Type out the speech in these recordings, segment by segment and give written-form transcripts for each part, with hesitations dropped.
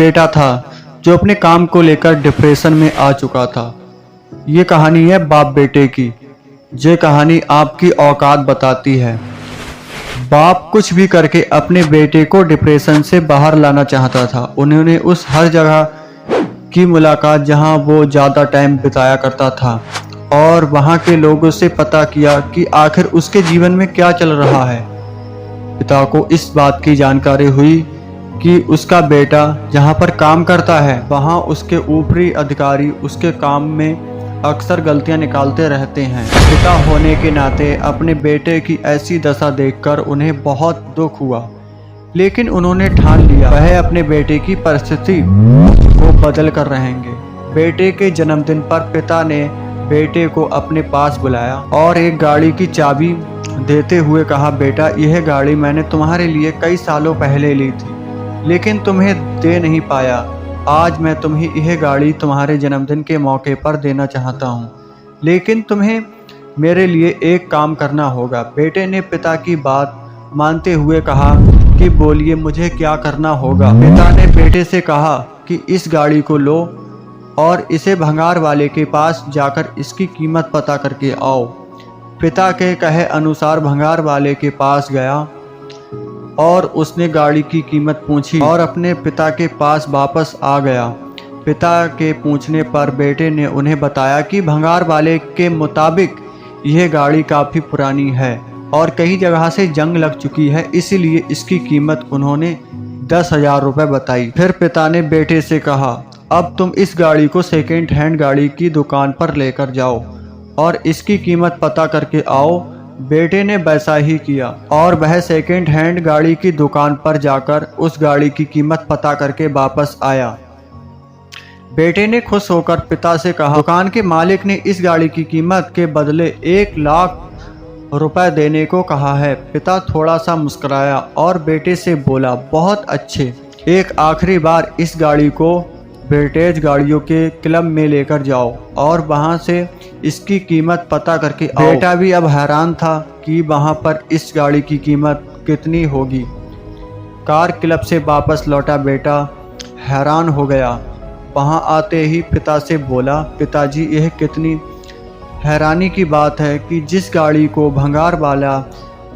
बेटा था जो अपने काम को लेकर डिप्रेशन में आ चुका था। ये कहानी है बाप बेटे की। ये कहानी आपकी औकात बताती है। बाप कुछ भी करके अपने बेटे को डिप्रेशन से बाहर लाना चाहता था। उन्होंने उस हर जगह की मुलाकात जहां वो ज़्यादा टाइम बिताया करता था और वहां के लोगों से पता किया कि आखिर उसके जीवन में क्या चल रहा है। पिता को इस बात की जानकारी हुई कि उसका बेटा जहां पर काम करता है वहां उसके ऊपरी अधिकारी उसके काम में अक्सर गलतियां निकालते रहते हैं। पिता होने के नाते अपने बेटे की ऐसी दशा देखकर उन्हें बहुत दुख हुआ, लेकिन उन्होंने ठान लिया वह अपने बेटे की परिस्थिति को बदल कर रहेंगे। बेटे के जन्मदिन पर पिता ने बेटे को अपने पास बुलाया और एक गाड़ी की चाबी देते हुए कहा, बेटा यह गाड़ी मैंने तुम्हारे लिए कई सालों पहले ली थी, लेकिन तुम्हें दे नहीं पाया। आज मैं तुम्हें यह गाड़ी तुम्हारे जन्मदिन के मौके पर देना चाहता हूँ, लेकिन तुम्हें मेरे लिए एक काम करना होगा। बेटे ने पिता की बात मानते हुए कहा कि बोलिए मुझे क्या करना होगा। पिता ने बेटे से कहा कि इस गाड़ी को लो और इसे भंगार वाले के पास जाकर इसकी कीमत पता करके आओ। पिता के कहे अनुसार भंगार वाले के पास गया और उसने गाड़ी की कीमत पूछी और अपने पिता के पास वापस आ गया। पिता के पूछने पर बेटे ने उन्हें बताया कि भंगार वाले के मुताबिक यह गाड़ी काफ़ी पुरानी है और कई जगह से जंग लग चुकी है, इसीलिए इसकी कीमत उन्होंने 10,000 रुपये बताई। फिर पिता ने बेटे से कहा, अब तुम इस गाड़ी को सेकेंड हैंड गाड़ी की दुकान पर लेकर जाओ और इसकी कीमत पता करके आओ। बेटे ने वैसा ही किया और वह सेकेंड हैंड गाड़ी की दुकान पर जाकर उस गाड़ी की कीमत पता करके वापस आया। बेटे ने खुश होकर पिता से कहा, दुकान के मालिक ने इस गाड़ी की कीमत के बदले 1 लाख रुपए देने को कहा है। पिता थोड़ा सा मुस्कुराया और बेटे से बोला, बहुत अच्छे, एक आखिरी बार इस गाड़ी को विंटेज गाड़ियों के क्लब में लेकर जाओ और वहां से इसकी कीमत पता करके आओ। बेटा भी अब हैरान था कि वहां पर इस गाड़ी की कीमत कितनी होगी। कार क्लब से वापस लौटा बेटा हैरान हो गया। वहां आते ही पिता से बोला, पिताजी यह कितनी हैरानी की बात है कि जिस गाड़ी को भंगार वाला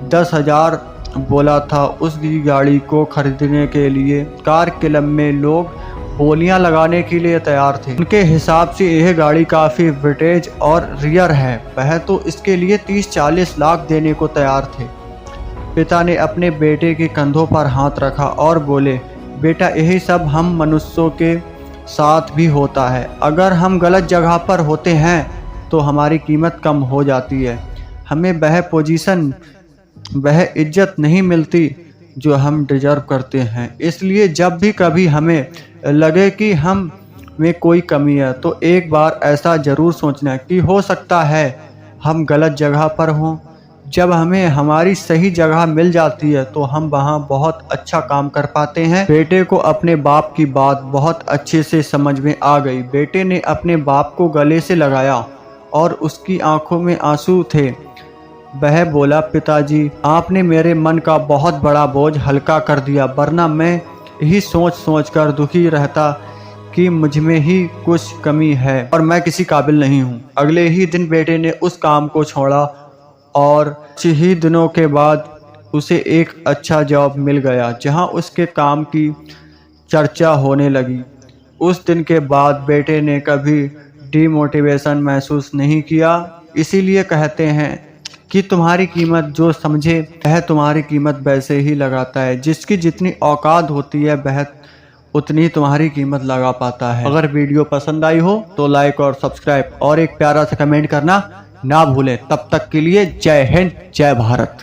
10,000 बोला था, उस गाड़ी को खरीदने के लिए कार क्लब में लोग बोलियां लगाने के लिए तैयार थे। उनके हिसाब से यह गाड़ी काफ़ी विंटेज और रियर है, वह तो इसके लिए 30-40 लाख देने को तैयार थे। पिता ने अपने बेटे के कंधों पर हाथ रखा और बोले, बेटा यही सब हम मनुष्यों के साथ भी होता है। अगर हम गलत जगह पर होते हैं तो हमारी कीमत कम हो जाती है, हमें वह पोजीशन वह इज्जत नहीं मिलती जो हम डिजर्व करते हैं। इसलिए जब भी कभी हमें लगे कि हम में कोई कमी है तो एक बार ऐसा ज़रूर सोचना कि हो सकता है हम गलत जगह पर हों। जब हमें हमारी सही जगह मिल जाती है तो हम वहाँ बहुत अच्छा काम कर पाते हैं। बेटे को अपने बाप की बात बहुत अच्छे से समझ में आ गई। बेटे ने अपने बाप को गले से लगाया और उसकी आंखों में आंसू थे। वह बोला, पिताजी आपने मेरे मन का बहुत बड़ा बोझ हल्का कर दिया, वरना मैं यही सोच सोच कर दुखी रहता कि मुझ में ही कुछ कमी है और मैं किसी काबिल नहीं हूँ। अगले ही दिन बेटे ने उस काम को छोड़ा और कुछ ही दिनों के बाद उसे एक अच्छा जॉब मिल गया जहाँ उसके काम की चर्चा होने लगी। उस दिन के बाद बेटे ने कभी डिमोटिवेशन महसूस नहीं किया। इसीलिए कहते हैं कि तुम्हारी कीमत जो समझे वह तुम्हारी कीमत वैसे ही लगाता है। जिसकी जितनी औकात होती है वह उतनी तुम्हारी कीमत लगा पाता है। अगर वीडियो पसंद आई हो तो लाइक और सब्सक्राइब और एक प्यारा सा कमेंट करना ना भूलें। तब तक के लिए जय हिंद, जय भारत।